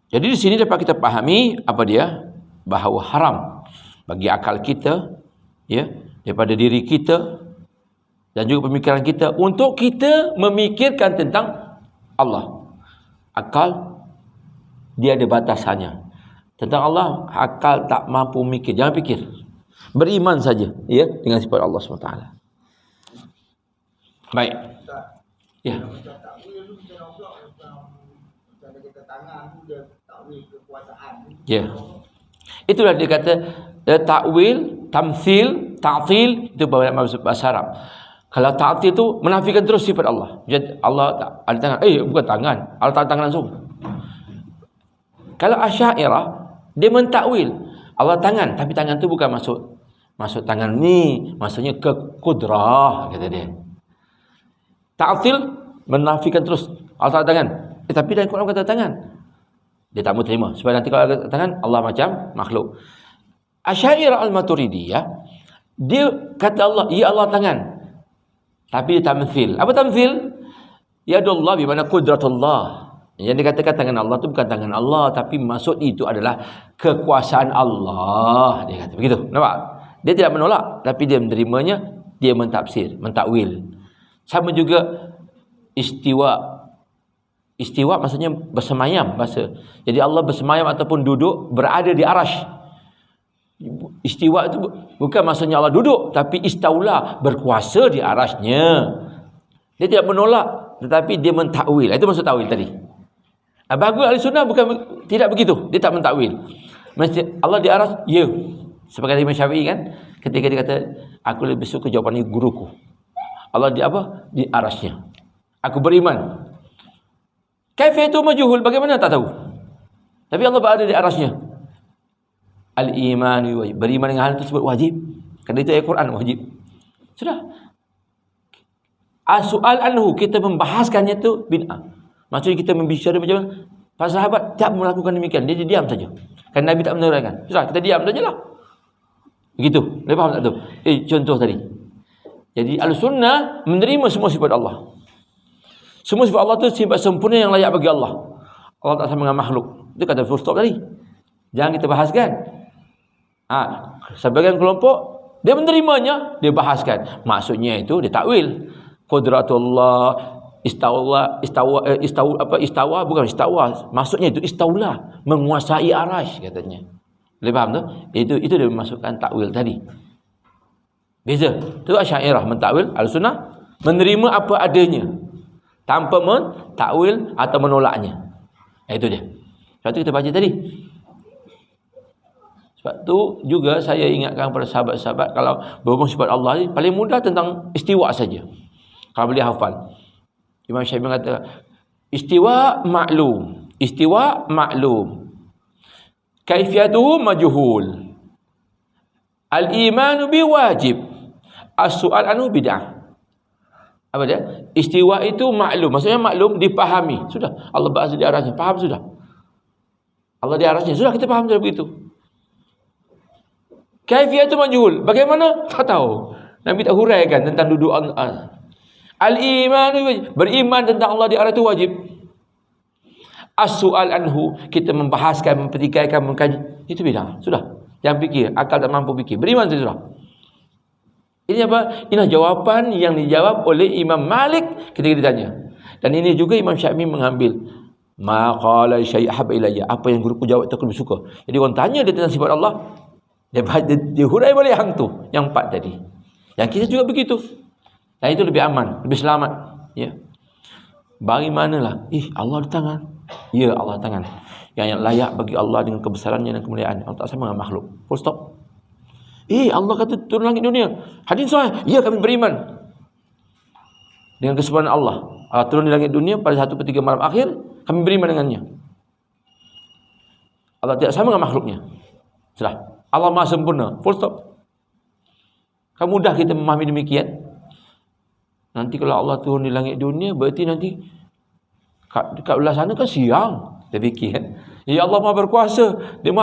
Jadi di sini dapat kita pahami apa dia? Bahawa haram bagi akal kita, ya, daripada diri kita dan juga pemikiran kita untuk kita memikirkan tentang Allah. Akal dia ada batasannya. Tentang Allah, akal tak mampu mikir. Jangan fikir. Beriman saja, ya, dengan sifat Allah SWT. Baik. Ya. Ya. Itulah dia kata takwil, tamthil, ta'til, itu bahasa Arab. Kalau ta'til tu menafikan terus sifat Allah. Jadi Allah tak ada tangan. Bukan tangan. Allah tak ada tangan langsung. Kalau Asy'ariyah, dia mentakwil Allah tangan, tapi tangan tu bukan masuk tangan ni, maksudnya ke kudrah, kata dia. Ta'til menafikan terus Allah tak ada tangan. Tapi dalam Quran kata tangan. Dia tak mau terima. Sebab nanti kalau kata tangan, Allah macam makhluk. Asy'ariyah al-Maturidiyah, dia kata Allah, ya Allah tangan. Tapi dia tamthil. Apa tamthil? Yadullah bermakna qudratullah. Yang dikatakan tangan Allah tu bukan tangan Allah, tapi maksud itu adalah kekuasaan Allah. Dia kata begitu. Nampak? Dia tidak menolak, tapi dia menerimanya, dia mentafsir, mentakwil. Sama juga istiwa. Istiwa maksudnya bersemayam bahasa. Jadi Allah bersemayam ataupun duduk berada di arasy. Istiwa itu bukan maksudnya Allah duduk, tapi istaula, berkuasa di arasnya. Dia tidak menolak, tetapi dia mentakwil. Itu maksud takwil tadi. Bagus ahli sunnah bukan tidak begitu. Dia tak mentakwil. Mesti Allah di aras, ya. Sebagai Imam Syafi'i kan, ketika dia kata, aku lebih suka jawapan ini guruku. Allah di apa? Di arasnya. Aku beriman. Kaifa itu majhul, bagaimana tak tahu. Tapi Allah berada di arasnya. Al-iman wajib. Beriman dengan hal tersebut wajib. Kerana itu ayat Quran wajib. Sudah. As-su'al anhu, kita membahaskannya itu bid'ah. Maksudnya kita membicara macam mana? Para sahabat tak melakukan demikian. Dia diam saja. Kan Nabi tak menerangkan. Sudah, kita diam sajalah. Begitu. Dia faham tak tu? Contoh tadi. Jadi Al-Sunnah menerima semua sifat Allah. Semua sifat Allah itu sifat sempurna yang layak bagi Allah. Allah tak sama dengan makhluk. Itu kata full stop tadi. Jangan kita bahaskan. Sebagian kelompok dia menerimanya, dia bahaskan. Maksudnya itu dia takwil. Qudratullah, istawa bukan istawa. Maksudnya itu istaula, menguasai arasy katanya. Boleh faham tu? Itu dia memasukkan takwil tadi. Beza. Tu Asy'ariyah mentakwil, Al-Sunnah menerima apa adanya tanpa mentakwil atau menolaknya. Itu dia. Sebab tu kita baca tadi. Sebab tu juga saya ingatkan kepada sahabat-sahabat, kalau berhubung sifat Allah ni paling mudah tentang istiwa saja. Kalau boleh hafal. Imam Syafi'i mengatakan istiwa maklum. Istiwa maklum. Kaifiyatuhu majhul. Al-imanu bi wajib. As-su'al anhu bid'ah. Apa dia? Istiwa itu maklum. Maksudnya maklum, dipahami. Sudah. Allah berada di arasnya. Faham sudah. Allah di arasnya. Sudah, kita faham sudah begitu. Kaifiyah itu majhul. Bagaimana? Tak tahu. Nabi tak huraikan tentang duduk Allah. Al-iman, beriman tentang Allah di arah itu wajib. As-su'al anhu, kita membahaskan, mempertikaikan, mengkaji. Itu bid'ah. Sudah. Jangan fikir. Akal tak mampu fikir. Beriman saja sudah. Ini apa? Inilah jawapan yang dijawab oleh Imam Malik ketika ditanya. Dan ini juga Imam Syafi'i mengambil. Ma qala syai' habba ilayya. Apa yang guruku jawab itu aku lebih suka. Jadi orang tanya dia tentang sifat Allah, dia hurai balik hang tu, yang 4 tadi. Yang kita juga begitu. Dan itu lebih aman, lebih selamat. Ya. Bagaimanalah? Allah di tangan. Ya, Allah tangan. Yang layak bagi Allah dengan kebesarannya dan kemuliaan. Allah tak sama dengan makhluk. Full stop. Allah kata turun langit dunia. Hadis sahih. Ya, kami beriman. Dengan kesempurnaan Allah. Allah turun di langit dunia pada 1/3 malam akhir, kami beriman dengannya. Allah tidak sama dengan makhluknya. Sudah. Allah Maha sempurna. Full stop. Kan mudah kita memahami demikian. Nanti kalau Allah turun di langit dunia, berarti nanti kat belah sana kan siang. Kita fikir kan. Ya Allah Maha berkuasa. Dia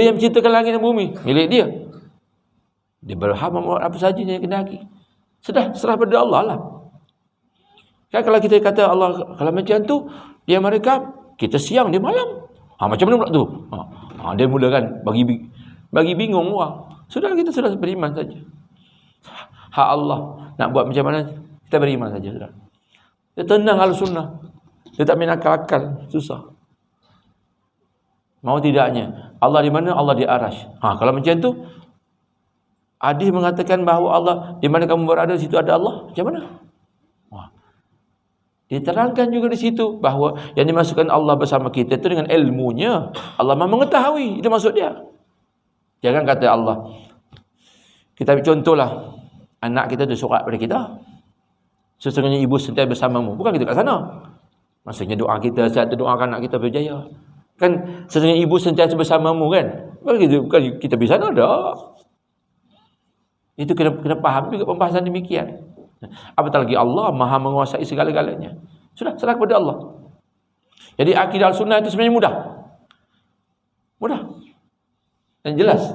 yang menciptakan langit dan bumi. Milik dia. Dia berhak membuat apa saja yang kendaki. Sudah, serah pada Allah lah. Kan kalau kita kata Allah, kalau macam tu, dia mereka, kita siang, dia malam. Macam mana pula tu? Dia mulakan bagi bingung orang. Sudah, kita sudah beriman saja. Hak Allah. Nak buat macam mana, kita beriman saja. Sudah. Dia tenang Al-Sunnah. Dia tak main akal-akal. Susah. Mau tidaknya. Allah di mana? Allah di arasy. Kalau macam tu, hadis mengatakan bahawa Allah, di mana kamu berada, situ ada Allah. Macam mana? Diterangkan juga di situ bahawa yang dimasukkan Allah bersama kita itu dengan ilmunya. Allah Maha mengetahui. Itu maksud dia. Jangan kata Allah. Kita ambil contohlah. Anak kita tu surat pada kita. Sesungguhnya ibu sentiasa bersamamu. Bukan kita kat sana. Maksudnya doa kita, saat doakan anak kita berjaya. Kan sesungguhnya ibu sentiasa bersamamu kan. Bukan kita pergi sana dah. Itu kena faham juga pembahasan demikian. Apatah lagi Allah Maha menguasai segala-galanya. Sudah, serah kepada Allah. Jadi akidah Al-Sunnah itu sebenarnya mudah. Mudah. Dan jelas.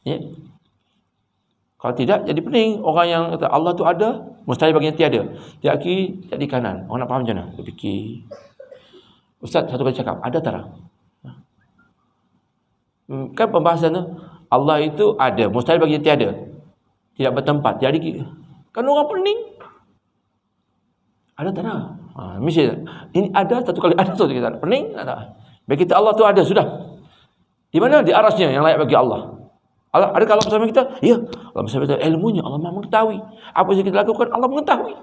Ya. Kalau tidak, jadi pening. Orang yang kata Allah tu ada, mustahil baginya tiada. Tiada kiri, tiada di kanan. Orang nak faham macam mana? Dia fikir. Ustaz, satu kali cakap, ada tak? Kan pembahasan tu, Allah itu ada, mustahil baginya tiada. Tidak bertempat, tiada kiri. Kan orang pening. Ada tak ada? Mesti ini ada satu kali ada tu kita. Pening tak ada. Bagi kita Allah tu ada sudah. Di mana? Di arasnya yang layak bagi Allah. Allah ada kalau bersama kita? Ya. Allah bersama kita ilmunya Allah Maha mengetahui. Apa yang kita lakukan Allah mengetahui.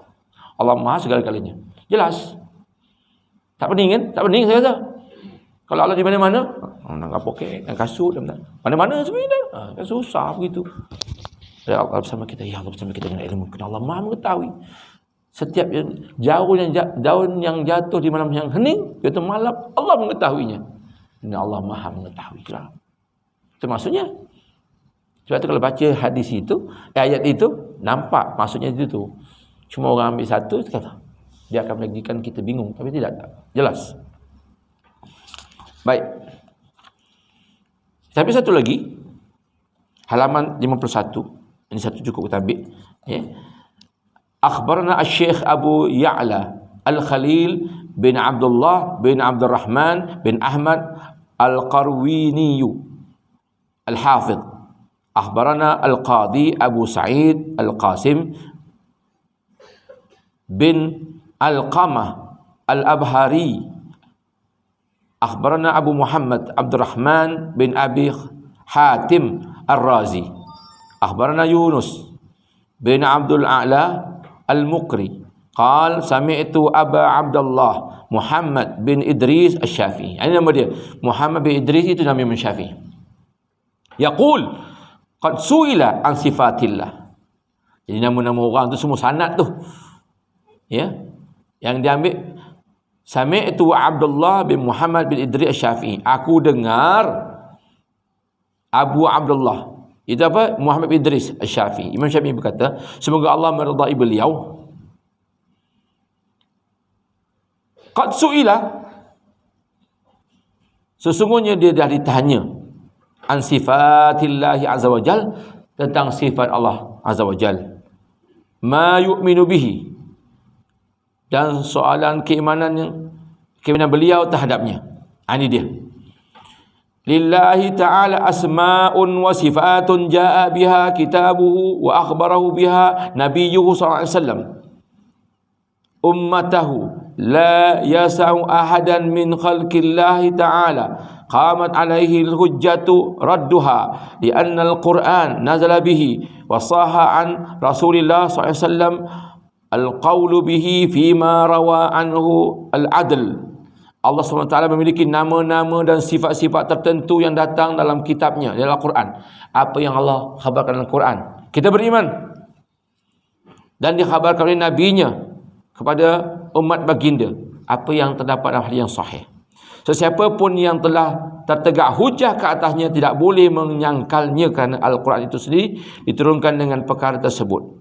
Allah Maha segala-galanya. Jelas. Tak pening kan? Tak pening saya kata. Kalau Allah di mana-mana, nak poket, nak kasut, mana-mana sebenarnya. Kan susah begitu. Ya Allah bersama kita. Ya Allah bersama kita dengan ilmu. Kerana Allah Maha mengetahui. Setiap daun yang jatuh di malam yang hening, jatuh malam, Allah mengetahuinya. Dan Allah Maha mengetahui. Itu maksudnya. Sebab tu kalau baca hadis itu, ayat itu, nampak maksudnya itu tu. Cuma orang ambil satu, kata, dia akan menjadikan kita bingung. Tapi tidak. Jelas. Baik. Tapi satu lagi, halaman 51. Ini satu cukup kita ambil. Ya. Akhbarana Al-Syekh Abu Ya'la Al-Khalil bin Abdullah bin Abdul Rahman bin Ahmad Al-Qarwini Al-Hafidh. Akhbarana Al-Qadi Abu Sa'id Al-Qasim bin Al-Qamah Al-Abhari. Akhbarana Abu Muhammad Abdurrahman bin Abi Hatim Ar-Razi. Akhbarana Yunus bin Abdul A'la Al-Muqri. Qal sami'tu Aba Abdullah Muhammad bin Idris Asy-Syafi'i. Ini nama dia. Muhammad bin Idris itu nama Imam Syafi'i. Yaqul qad su'ila an sifatillah. Jadi nama-nama orang tu semua sanad tu. Ya. Yang diambil sami'tu Abdullah bin Muhammad bin Idris Asy-Syafi'i. Aku dengar Abu Abdullah. Itu apa? Muhammad bin Idris Asy-Syafi'i. Imam Syafi'i berkata, semoga Allah meridai beliau. Qad su'ila. Sesungguhnya dia dah ditanya an sifatillahi azza wajal, tentang sifat Allah azza wajal. Ma yu'minu bihi, dan soalan keimanan beliau terhadapnya. Ini dia. Lillahi ta'ala asma'un wa sifatun ja'a biha kitabuhu wa akhbarahu biha nabiyyuhu sallallahu alaihi wasallam. Ummatahu la yasa'u ahadan min khalqillahi ta'ala qamat alaihi al-hujjatu radduha li'anna al-Qur'an nazala bihi wa saha an Rasulillah sallallahu alaihi wasallam al-qawlu bihi fima rawa anhu al-adl. Allah SWT memiliki nama-nama dan sifat-sifat tertentu yang datang dalam kitabnya, dalam Al-Quran. Apa yang Allah khabarkan dalam Al-Quran, kita beriman. Dan dikhabarkan oleh nabinya kepada umat baginda, apa yang terdapat dalam hadis yang sahih. Sesiapa pun yang telah tertegak hujah ke atasnya tidak boleh menyangkalnya, kerana Al-Quran itu sendiri diturunkan dengan perkara tersebut.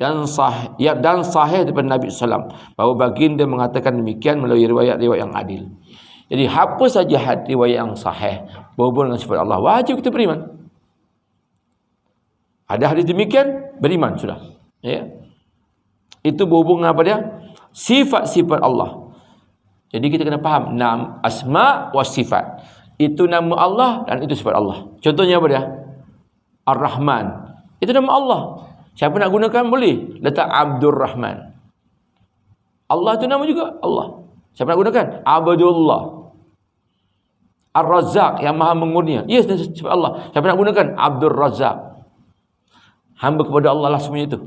Dan sahih daripada Nabi SAW bahawa baginda mengatakan demikian melalui riwayat-riwayat yang adil. Jadi apa saja riwayat yang sahih berhubung dengan sifat Allah, wajib kita beriman. Ada hadis demikian, beriman sudah. Ya. Itu berhubung apa dia? Sifat-sifat Allah. Jadi kita kena faham nama asma wa sifat. Itu nama Allah dan itu sifat Allah. Contohnya apa dia? Ar-Rahman. Itu nama Allah. Siapa nak gunakan boleh. Letak Abdur Rahman. Allah itu nama juga Allah. Siapa nak gunakan? Abdullah. Ar-Razzaq, yang maha mengurnia. Yes, sifat Allah. Siapa nak gunakan? Abdur Razzaq. Hamba kepada Allah lah semuanya itu.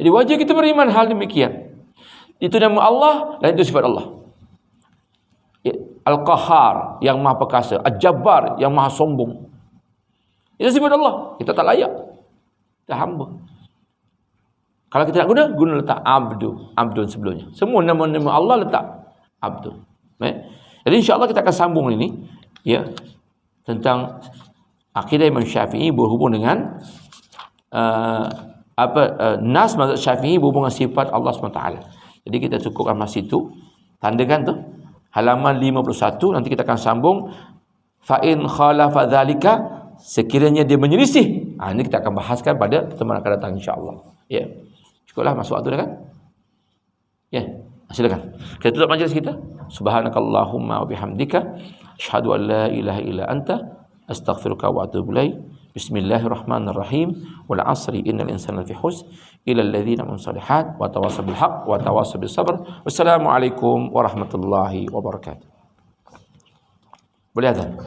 Jadi wajib kita beriman hal demikian. Itu nama Allah dan itu sifat Allah. Al-Qahhar, yang maha perkasa. Al-Jabbar, yang maha sombong. Itu sifat Allah. Kita tak layak. Kita hamba. Kalau kita nak guna letak Abdul sebelumnya. Semua nama-nama Allah letak Abdul. Jadi insya-Allah kita akan sambung ini, ya, tentang akidah Imam Syafi'i berhubung dengan nas mazhab Syafi'i berhubung dengan sifat Allah SWT. Jadi kita cukupkan masa itu. Tandakan tu halaman 51, nanti kita akan sambung fa in khalafa dzalika, sekiranya dia menyelisih. Ini kita akan bahaskan pada pertemuan akan datang insya-Allah. Ya. Cukuplah masuk waktu dah kan? Ya, silakan. Kita tutup majlis kita. Subhanakallahumma wa bihamdika asyhadu an la ilaha illa anta astaghfiruka wa atubu ilaik. Bismillahirrahmanirrahim. Wal 'asri innal insana lafi khusr illa alladhina amanu shalihat wa tawassaw bil haqq wa tawassaw bis sabr. Wassalamualaikum warahmatullahi wabarakatuh. Boleh azan?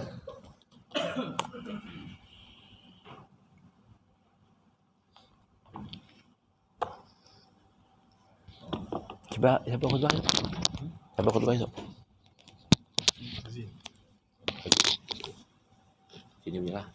Siapa khutbah? Siapa khutbah esok? Sini punya lah.